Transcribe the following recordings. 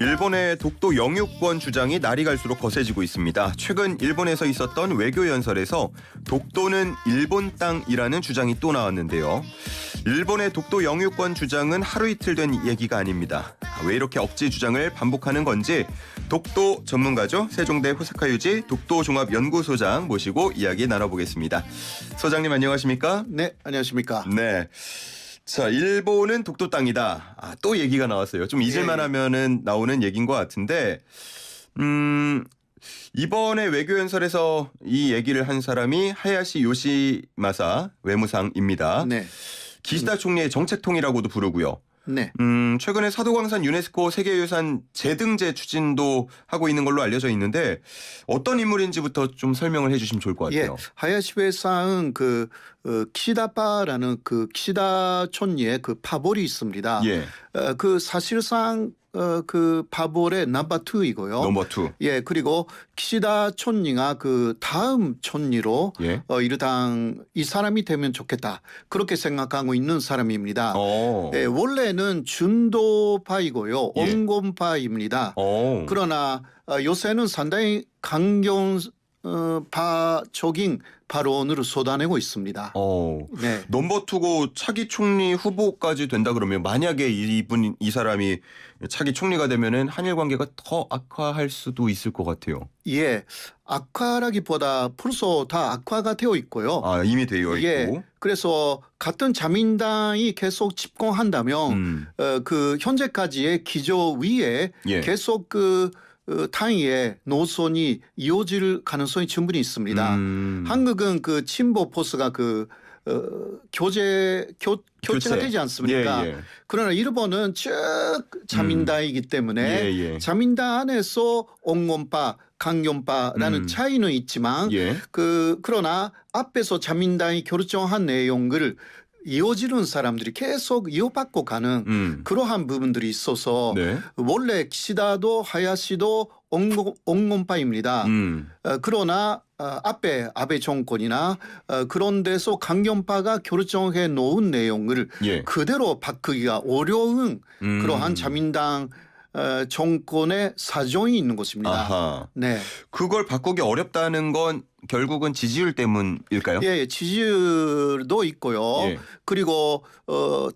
일본의 독도 영유권 주장이 날이 갈수록 거세지고 있습니다. 최근 일본에서 있었던 외교 연설에서 독도는 일본 땅이라는 주장이 또 나왔는데요. 일본의 독도 영유권 주장은 하루 이틀 된 얘기가 아닙니다. 왜 이렇게 억지 주장을 반복하는 건지 독도 전문가죠. 세종대 호사카 유지 독도종합연구소장 모시고 이야기 나눠보겠습니다. 소장님 안녕하십니까? 네, 안녕하십니까? 네. 자, 일본은 독도 땅이다. 또 얘기가 나왔어요. 좀 잊을만 하면은 나오는 얘기인 것 같은데, 이번에 외교연설에서 이 얘기를 한 사람이 하야시 요시마사 외무상입니다. 네. 기시다 총리의 정책통이라고도 부르고요. 네. 최근에 사도광산 유네스코 세계유산 재등재 추진도 하고 있는 걸로 알려져 있는데 어떤 인물인지부터 좀 설명을 해주시면 좋을 것 같아요. 하야시 회상은 키시다파라는 키시다 촌리의 파볼이 있습니다. 예. 사실상 파볼의 넘버 2이고요. 넘버 2. 예, 그리고 키시다 촌리가 다음 촌리로 예. 이르당 이 사람이 되면 좋겠다. 그렇게 생각하고 있는 사람입니다. 예, 원래는 준도파이고요. 예. 온건파입니다. 그러나 요새는 상당히 강경파적인 발언으로 쏟아내고 있습니다. 네. 넘버 2고 차기 총리 후보까지 된다 그러면 만약에 이 사람이 차기 총리가 되면은 한일 관계가 더 악화할 수도 있을 것 같아요. 예, 악화라기보다 벌써 다 악화가 되어 있고요. 이미 되어 있고. 예, 그래서 같은 자민당이 계속 집권한다면 현재까지의 기조 위에 예. 계속 당의 노선이 이어질 가능성이 충분히 있습니다. 한국은 친보 포스가 교체가 되지 않습니까? 예. 그러나 일본은 쭉 자민당이기 때문에 예. 자민당 안에서 온건파, 강경파라는 차이는 있지만 예. 그러나 앞에서 자민당이 결정한 내용을 이어지는 사람들이 계속 이어받고 가는 그러한 부분들이 있어서 네. 원래 기시다도 하야시도 온건파입니다. 그러나 앞에 아베 정권이나 그런 데서 강경파가 결정해 놓은 내용을 예. 그대로 바꾸기가 어려운 그러한 자민당 정권의 사정이 있는 것입니다. 아하. 네. 그걸 바꾸기 어렵다는 건 결국은 지지율 때문일까요? 예, 지지율도 있고요. 예. 그리고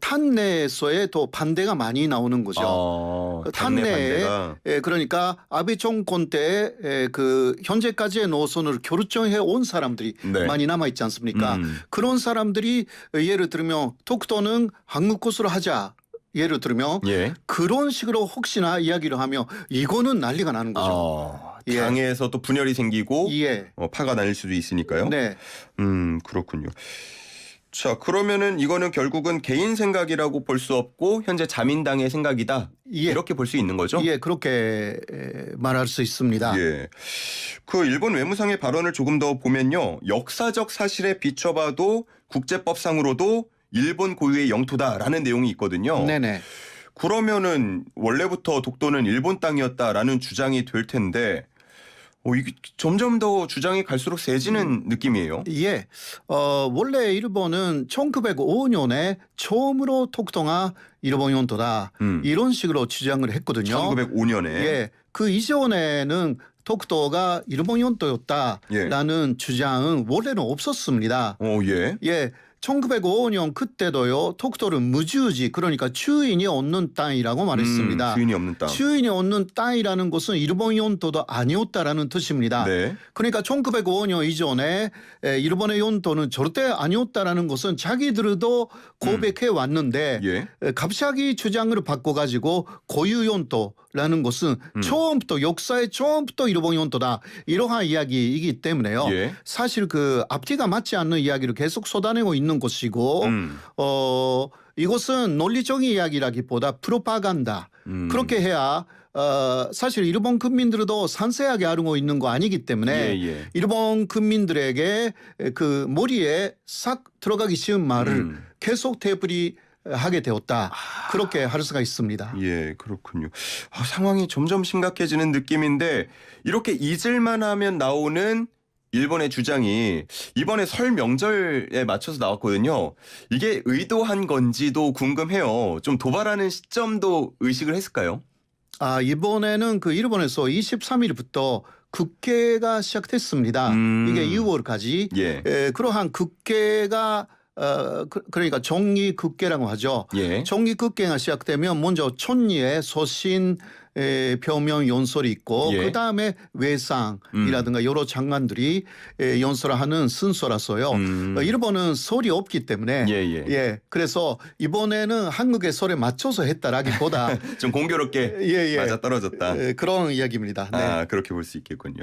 탄내에서의 또 반대가 많이 나오는 거죠. 탄내 반대가. 그러니까 아베 정권 때 현재까지의 노선을 결정해 온 사람들이 네. 많이 남아 있지 않습니까? 그런 사람들이 예를 들면 독도는 한국 것으로 하자. 예를 들면 예. 그런 식으로 혹시나 이야기를 하면 이거는 난리가 나는 거죠. 예. 당에서 또 분열이 생기고 예. 파가 나뉠 수도 있으니까요. 네. 그렇군요. 자, 그러면은 이거는 결국은 개인 생각이라고 볼 수 없고 현재 자민당의 생각이다. 예. 이렇게 볼 수 있는 거죠? 예, 그렇게 말할 수 있습니다. 예. 일본 외무상의 발언을 조금 더 보면요. 역사적 사실에 비춰봐도 국제법상으로도 일본 고유의 영토다라는 내용이 있거든요. 네네. 그러면은 원래부터 독도는 일본 땅이었다라는 주장이 될 텐데 이게 점점 더 주장이 갈수록 세지는 느낌이에요. 예. 원래 일본은 1905년에 처음으로 독도가 일본 영토다. 이런 식으로 주장을 했거든요. 1905년에. 예. 그 이전에는 독도가 일본 영토였다라는 주장은 원래는 없었습니다. 예. 예. 1905년 그때도요. 독도를 무주지 그러니까 주인이 없는 땅이라고 말했습니다. 주인이 없는 땅. 주인이 없는 땅이라는 것은 일본 영토도 아니었다라는 뜻입니다. 네. 그러니까 1905년 이전에 일본의 영토는 절대 아니었다라는 것은 자기들도 고백해 왔는데 예. 갑자기 주장을 바꿔가지고 고유 영토라는 것은 처음부터 역사의 처음부터 일본 영토다 이러한 이야기이기 때문에요. 예. 사실 앞뒤가 맞지 않는 이야기를 계속 쏟아내고 있는 것이고 이것은 논리적인 이야기라기보다 프로파간다. 그렇게 해야 사실 일본 국민들도 상세하게 알고 있는 거 아니기 때문에 예. 일본 국민들에게 머리에 싹 들어가기 쉬운 말을 계속 되풀이하게 되었다. 그렇게 할 수가 있습니다. 예, 그렇군요. 상황이 점점 심각해지는 느낌인데 이렇게 잊을만 하면 나오는 일본의 주장이 이번에 설 명절에 맞춰서 나왔거든요. 이게 의도한 건지도 궁금해요. 좀 도발하는 시점도 의식을 했을까요? 이번에는 그 일본에서 23일부터 국회가 시작됐습니다. 이게 2월까지. 예. 그러한 국회가 그러니까 정기 국회라고 하죠. 예. 정기 국회가 시작되면 먼저 촌리에 소신 표명 연설이 있고 예. 그다음에 외상이라든가 여러 장관들이 연설을 하는 순서라서요. 일본은 설이 없기 때문에 예. 그래서 이번에는 한국의 설에 맞춰서 했다라기보다 좀 공교롭게 맞아 떨어졌다. 그런 이야기입니다. 네. 그렇게 볼 수 있겠군요.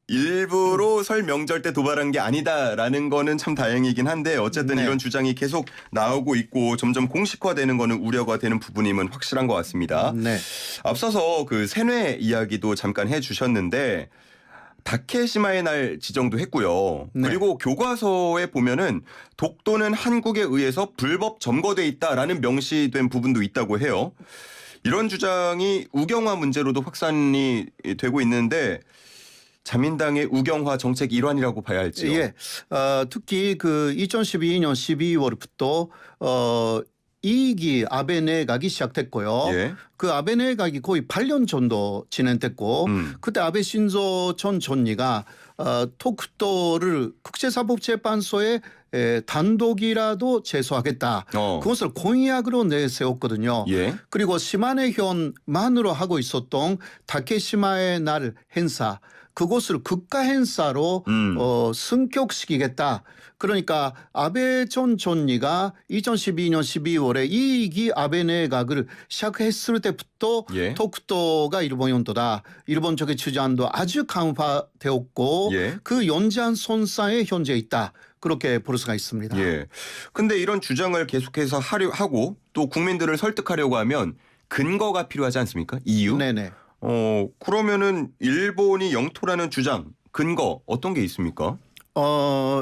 일부러 설 명절 때 도발한 게 아니다라는 거는 참 다행이긴 한데 어쨌든 네. 이런 주장이 계속 나오고 있고 점점 공식화되는 거는 우려가 되는 부분임은 확실한 것 같습니다. 네. 앞서서 그 세뇌 이야기도 잠깐 해주셨는데 다케시마의 날 지정도 했고요. 네. 그리고 교과서에 보면은 독도는 한국에 의해서 불법 점거돼 있다라는 명시된 부분도 있다고 해요. 이런 주장이 우경화 문제로도 확산이 되고 있는데 자민당의 우경화 정책 일환이라고 봐야 할지요. 예. 특히 그 2012년 12월부터 2기 아베 내각이 시작됐고요. 예. 그 아베 내각이 거의 8년 정도 진행됐고 그때 아베 신조 전 총리가 독도를 국제사법재판소에 단독이라도 제소하겠다. 그것을 공약으로 내세웠거든요. 예. 그리고 시마네현만으로 하고 있었던 다케시마의 날 행사 그것을 국가 행사로 승격시키겠다. 그러니까 아베 전 총리가 2012년 12월에 2기 아베 내각을 시작했을 때부터 예. 독도가 일본 영토다. 일본 쪽의 주장도 아주 강화되었고 예. 그 연장선상에 현재 있다. 그렇게 볼 수가 있습니다. 예. 근데 이런 주장을 계속해서 하고 또 국민들을 설득하려고 하면 근거가 필요하지 않습니까? 이유? 네네. 그러면은 일본이 영토라는 주장, 근거 어떤 게 있습니까?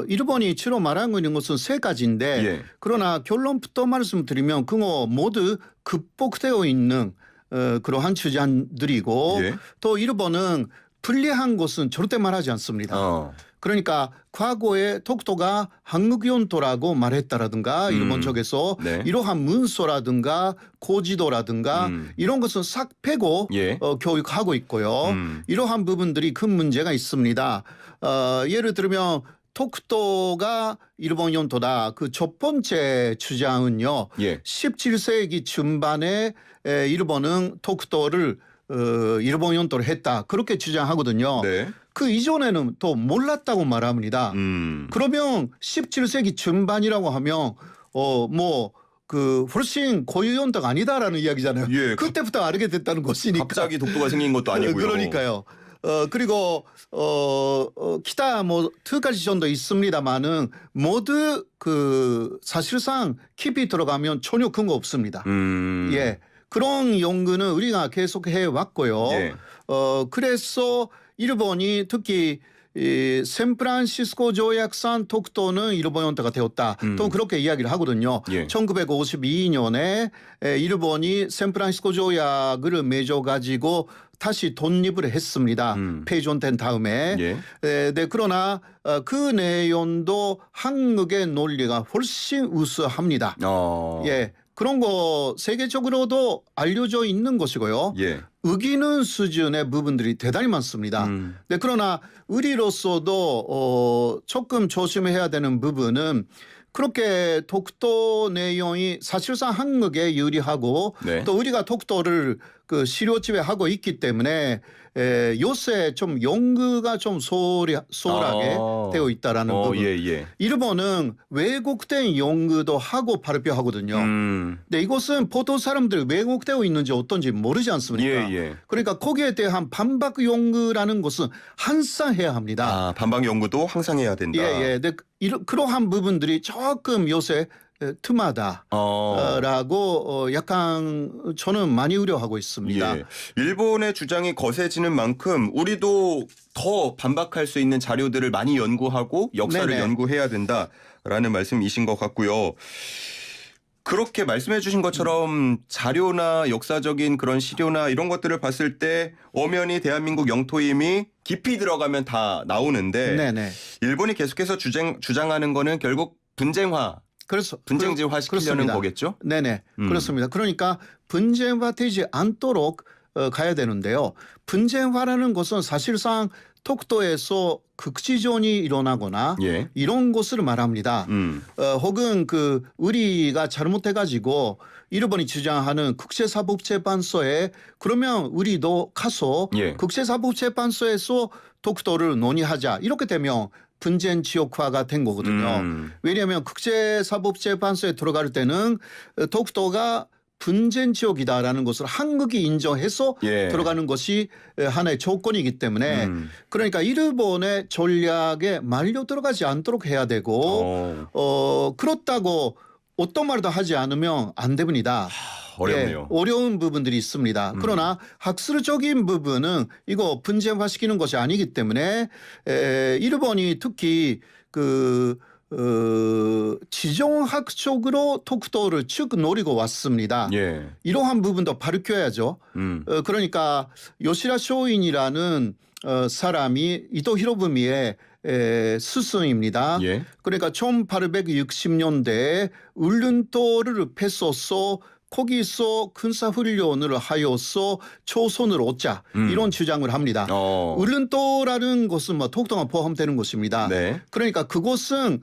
일본이 주로 말하고 있는 것은 세 가지인데 예. 그러나 결론부터 말씀드리면 그거 모두 극복되어 있는 그러한 주장들이고 예. 또 일본은 불리한 것은 절대 말하지 않습니다. 그러니까 과거에 독도가 한국 영토라고 말했다라든가 일본 쪽에서 네. 이러한 문서라든가 고지도라든가 이런 것은 싹 빼고 예. 교육하고 있고요. 이러한 부분들이 큰 문제가 있습니다. 예를 들면 독도가 일본 영토다. 그 첫 번째 주장은요. 예. 17세기 중반에 일본은 독도를 일본 영토를 했다. 그렇게 주장하거든요. 네. 그 이전에는 또 몰랐다고 말합니다. 그러면 17세기 중반이라고 하면 그 훨씬 고유 영토가 아니다라는 이야기잖아요. 예. 그때부터 알게 됐다는 것이니까. 갑자기 독도가 생긴 것도 아니고요. 그러니까요. 그리고 기타 두 가지 정도 있습니다만은 모두 그 사실상 깊이 들어가면 전혀 근거 없습니다. 예. 그런 연구는 우리가 계속 해 왔고요. 예. 그래서 일본이 특히 이 샌프란시스코 조약상 독도는 일본 영토가 되었다. 또 그렇게 이야기를 하거든요. 예. 1952년에 일본이 샌프란시스코 조약을 맺어가지고 다시 독립을 했습니다. 폐존된 다음에. 예. 네, 그러나 그 내용도 한국의 논리가 훨씬 우수합니다. 예. 그런 거 세계적으로도 알려져 있는 것이고요. 예. 우기는 수준의 부분들이 대단히 많습니다. 네, 그러나 우리로서도 조금 조심해야 되는 부분은 그렇게 독도 내용이 사실상 한국에 유리하고 네. 또 우리가 독도를 그 실효지배하고 있기 때문에 요새 좀 연구가 좀 소홀하게 되어 있다라는 부분. 예. 일본은 왜곡된 연구도 하고 발표하거든요. 근데 이것은 보통 사람들이 왜곡되어 있는지 어떤지 모르지 않습니까? 예. 그러니까 거기에 대한 반박 연구라는 것은 항상 해야 합니다. 반박 연구도 항상 해야 된다. 예. 근데 그러한 부분들이 조금 요새 틈하다라고 약간 저는 많이 우려하고 있습니다. 예. 일본의 주장이 거세지는 만큼 우리도 더 반박할 수 있는 자료들을 많이 연구하고 역사를 네네. 연구해야 된다라는 말씀이신 것 같고요. 그렇게 말씀해 주신 것처럼 자료나 역사적인 그런 시료나 이런 것들을 봤을 때 엄연히 대한민국 영토임이 깊이 들어가면 다 나오는데 네네. 일본이 계속해서 주장하는 거는 결국 분쟁화 그래서 분쟁지화 시키려는 그렇습니다. 거겠죠? 네네 그렇습니다. 그러니까 분쟁화되지 않도록 가야 되는데요. 분쟁화라는 것은 사실상 톡도에서 극지전이 일어나거나 예. 이런 것을 말합니다. 혹은 그 우리가 잘못해가지고 일본이 주장하는 국제사법재판소에 그러면 우리도 가서 예. 국제사법재판소에서 톡도를 논의하자 이렇게 되면 분쟁 지역화가 된 거거든요. 왜냐하면 국제사법재판소에 들어갈 때는 톡도가 분쟁 지역이다라는 것을 한국이 인정해서 예. 들어가는 것이 하나의 조건이기 때문에 그러니까 일본의 전략에 말려 들어가지 않도록 해야 되고 그렇다고 어떤 말도 하지 않으면 안 됩니다. 어렵네요. 예, 어려운 부분들이 있습니다. 그러나 학술적인 부분은 이거 분쟁화시키는 것이 아니기 때문에 일본이 특히 그 지정학적으로 톡도를 쭉 노리고 왔습니다. 예. 이러한 부분도 밝혀야죠. 그러니까 요시라 쇼인이라는 사람이 이토 히로부미의 스승입니다. 예. 그러니까 1860년대에 울룬도를 폐소서 거기서 군사훈련을 하여서 초선을 얻자 이런 주장을 합니다. 울룬도라는 것은 뭐 톡도가 포함되는 것입니다. 네. 그러니까 그것은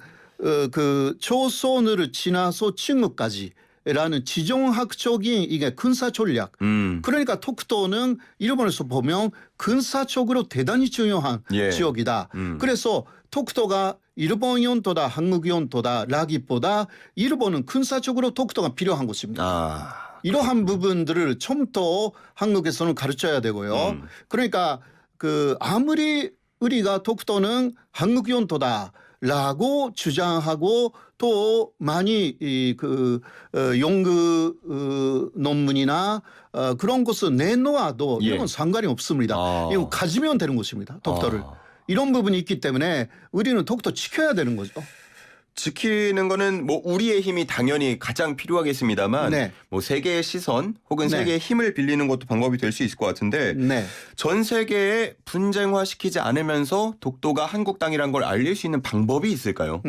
그 초선을 지나서 칭흑까지 라는 지정학적인 이게 군사 전략. 그러니까 톡도는 일본에서 보면 군사적으로 대단히 중요한 예. 지역이다. 그래서 톡도가 일본 연도다 한국 연도다 라기보다 일본은 군사적으로 톡도가 필요한 것입니다. 이러한 부분들을 처음부터 한국에서는 가르쳐야 되고요. 그러니까 그 아무리 우리가 톡도는 한국 연도다라고 주장하고 또 많이 그 연구 논문이나 그런 것을 내놓아도 이건 상관이 없습니다. 이건 가지면 되는 것입니다. 톡도를. 이런 부분이 있기 때문에 우리는 톡도 지켜야 되는 거죠. 지키는 거는 뭐 우리의 힘이 당연히 가장 필요하겠습니다만 네. 뭐 세계의 시선 혹은 네. 세계의 힘을 빌리는 것도 방법이 될 수 있을 것 같은데 네. 전 세계에 분쟁화시키지 않으면서 독도가 한국 땅이란 걸 알릴 수 있는 방법이 있을까요?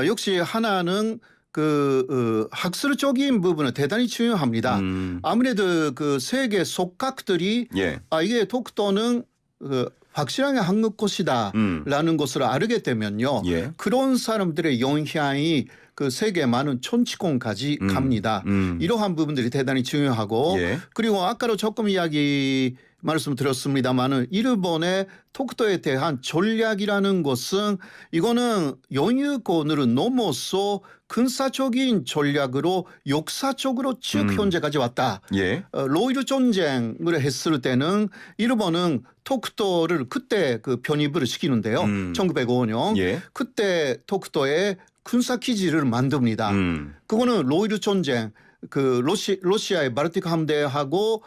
역시 하나는 그 학술적인 부분은 대단히 중요합니다. 아무래도 그 세계 속각들이 예. 이게 독도는 확실하게 한국 것이다라는 것을 알게 되면요. 예. 그런 사람들의 영향이 그 세계 많은 천치권까지 갑니다. 이러한 부분들이 대단히 중요하고 예. 그리고 아까도 조금 이야기 말씀드렸습니다마는 일본의 독도에 대한 전략이라는 것은 이거는 영유권을 넘어서 군사적인 전략으로 역사적으로 쭉 현재까지 왔다. 예. 로이르 전쟁을 했을 때는 일본은 독도를 그때 그 편입을 시키는데요. 1905년 예. 그때 독도에 군사 기지를 만듭니다. 그거는 로이르 전쟁 그 러시아의 바르틱 함대하고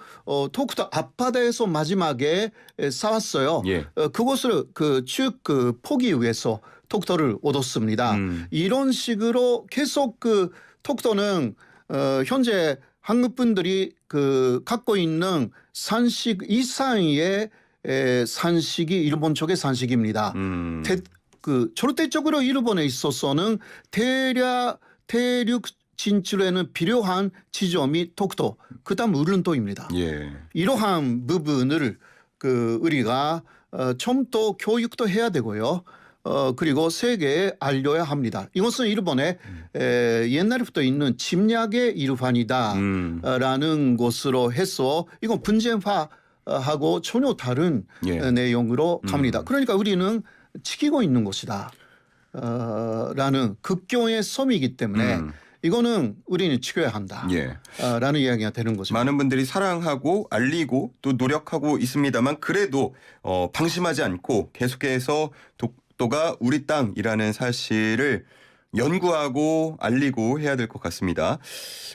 독도 앞바다에서 마지막에 싸웠어요. 예. 그것을 쭉 포기 위해서 독도를 얻었습니다. 이런 식으로 계속 그 독도는 현재 한국 분들이 그 갖고 있는 산식 이상의 산식이 일본 쪽의 산식입니다. 그 절대적으로 일본에 있어서는 대륙 진출에는 필요한 지점이 독도, 그다음 울릉도입니다. 예. 이러한 부분을 그 우리가 처음부터 교육도 해야 되고요. 그리고 세계에 알려야 합니다. 이것은 일본의 옛날부터 있는 침략의 일환이다라는 것으로 해서 이건 분쟁화하고 전혀 다른 내용으로 갑니다. 그러니까 우리는 지키고 있는 것이다. 라는 극경의 섬이기 때문에 이거는 우리는 지켜야 한다. 라는 이야기가 되는 거죠. 많은 분들이 사랑하고 알리고 또 노력하고 있습니다만 그래도 방심하지 않고 계속해서 독도가 우리 땅이라는 사실을 연구하고 알리고 해야 될 것 같습니다.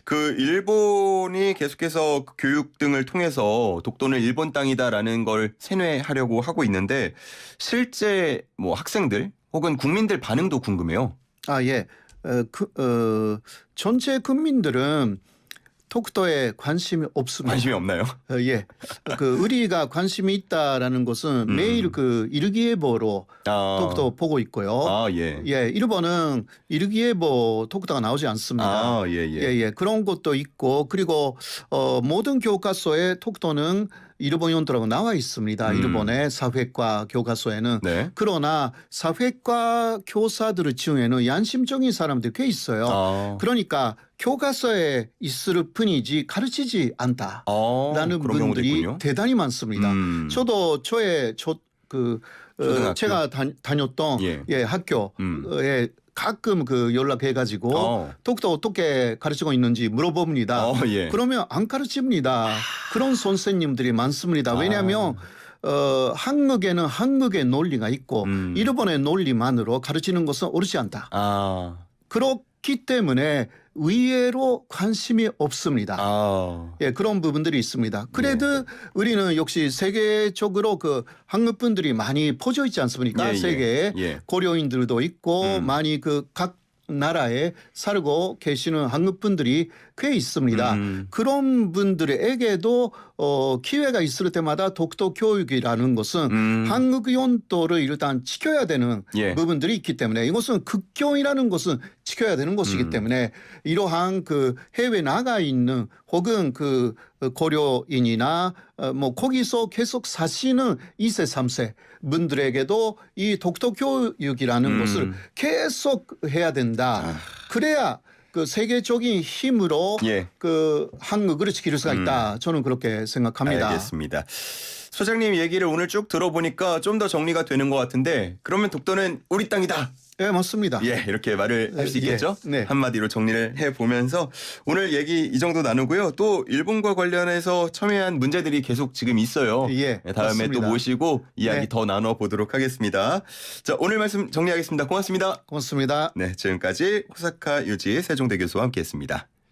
그 일본이 계속해서 교육 등을 통해서 독도는 일본 땅이다라는 걸 세뇌하려고 하고 있는데 실제 뭐 학생들 혹은 국민들 반응도 궁금해요. 예. 전체 국민들은 독도에 관심이 없습니다. 관심이 없나요? 예. 그 우리가 관심이 있다라는 것은 매일 그 일기예보로 독도 보고 있고요. 아, 예. 예, 일본은 일기예보 독도가 나오지 않습니다. 아, 예, 예. 예, 예. 그런 것도 있고 그리고 모든 교과서에 독도는 일본 연도라고 나와 있습니다. 일본의 사회과 교과서에는. 네. 그러나 사회과 교사들의 중에는 양심적인 사람들이 꽤 있어요. 아. 그러니까 교과서에 있을 뿐이지 가르치지 않다라는 그런 경우도 분들이 있군요. 대단히 많습니다. 저도 초등학교? 제가 다녔던 예. 학교에 가끔 그 연락해가지고 독도 어떻게 가르치고 있는지 물어봅니다. 예. 그러면 안 가르칩니다. 그런 선생님들이 많습니다. 왜냐하면 한국에는 한국의 논리가 있고 일본의 논리만으로 가르치는 것은 옳지 않다. 그렇기 때문에 의외로 관심이 없습니다. 예, 그런 부분들이 있습니다. 그래도 우리는 역시 세계적으로 그 한국 분들이 많이 퍼져 있지 않습니까? 예, 세계에 예. 고려인들도 있고 많이 그 각 나라에 살고 계시는 한국 분들이 꽤 있습니다. 그런 분들에게도 기회가 있을 때마다 독도 교육이라는 것은 한국 연도를 일단 지켜야 되는 부분들이 있기 때문에 이것은 국경이라는 것은 지켜야 되는 것이기 때문에 이러한 그 해외 나가 있는 혹은 그 고려인이나 뭐 거기서 계속 사시는 2세, 3세 분들에게도 이 독도 교육이라는 것을 계속 해야 된다. 그래야 그 세계적인 힘으로 그 한국을 지킬 수가 있다. 저는 그렇게 생각합니다. 알겠습니다. 소장님 얘기를 오늘 쭉 들어보니까 좀 더 정리가 되는 것 같은데 그러면 독도는 우리 땅이다. 예, 맞습니다. 예, 이렇게 말을 할 수 있겠죠? 네. 한마디로 정리를 해보면서 오늘 얘기 이 정도 나누고요. 또 일본과 관련해서 첨예한 문제들이 계속 지금 있어요. 예, 다음에 맞습니다. 또 모시고 이야기 네. 더 나눠보도록 하겠습니다. 자, 오늘 말씀 정리하겠습니다. 고맙습니다. 고맙습니다. 네, 지금까지 호사카 유지 세종대 교수와 함께했습니다.